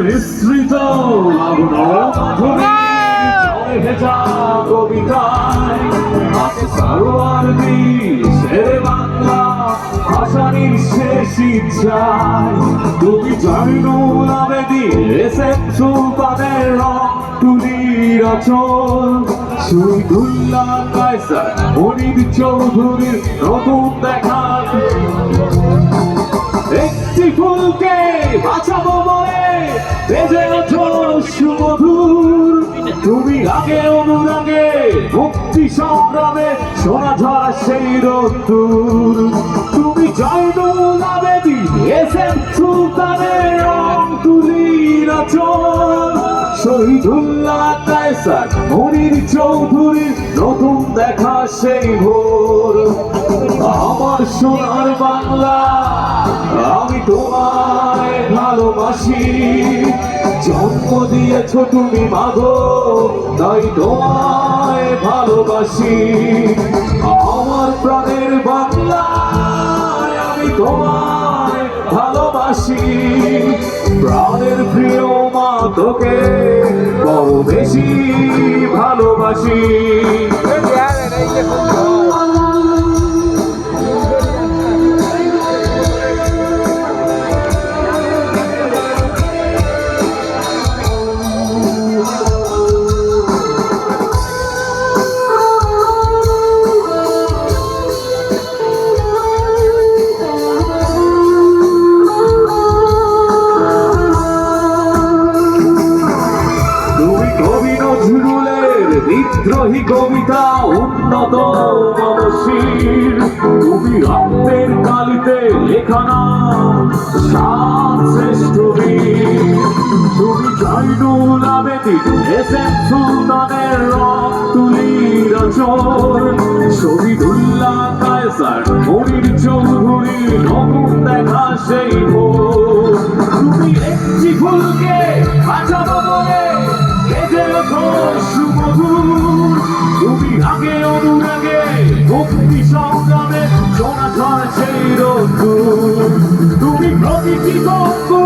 মিশ্রিত আগুন জলে ভেজা কবিতায় আছে সারোয়ার শের বাংলা ভাষানির শেষ ইচ্ছায় তুমি জানো আবেদি এসএম সুলতানের রং তুলির আচল শহীদুল্লাহ কায়সার মনির চৌধুরীর নতুন দেখা একটি ফুলকে বাঁচাবো বলে বেজে ওঠো সুমধুর তুমি আগে অনুরাগে মুক্তি সংগ্রামে সোনা ঝরা সেই রোদ্দুর তুমি জয়নুল আবেদী এসএম সুলতানের রং তুলির আচল শহীদুল্লাহ কায়সার মনির চৌধুরীর নতুন দেখা সেই ভোর আমার সোনার বাংলা আমি তোমায় ভালোবাসি জন্ম দিয়েছ তুমি মাগো তাই তোমায় ভালোবাসি আমার প্রাণের বাংলা আমি তোমায় ভালোবাসি প্রাণের প্রিয় মা তোকে বড় বেশি ভালোবাসি বিদ্রোহী কবিতা উন্নত মানসীর তুমি রক্তের কালিতে লেখানা সাত শ্রেষ্ঠ বীর তুমি জয়নুল আবেদী এসএম সুলতানের রং তুলির আচল শহীদুল্লাহ কায়সার মনির চৌধুরীর নতুন দেখা সেই ভোর তুমি একটি ফুলকে বাঁচাবো বলে বেজে ওঠো সুমধুর তুমি আগে অনুরাগে মুক্তি সংগ্রামে সোনা ঝরা সেই রোদ্দুর তুমি প্রকৃতি বন্ধু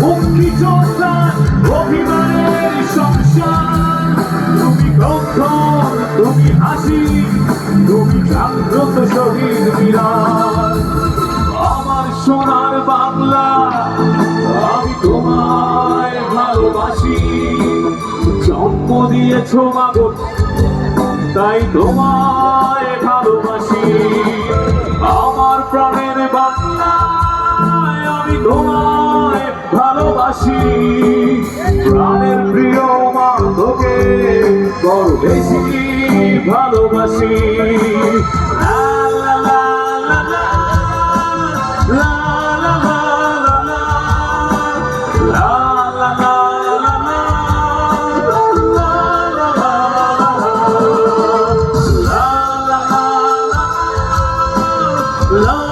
মুক্তি যোদ্ধা অভিমানের সংসার তুমি গ্রন্থ তুমি হাসি তুমি জাগ্রত শহীদ বিরাট আমার সোনার বাংলা আমি তোমায় ভালোবাসি জন্ম দিয়েছ মাগো তাই তোমায় ভালোবাসি আমার প্রাণের বাংলা আমি তোমায় ভালোবাসি প্রাণের প্রিয় মা তোকে বড় বেশি ভালোবাসি লা লা লা লা লা লা লা লা love.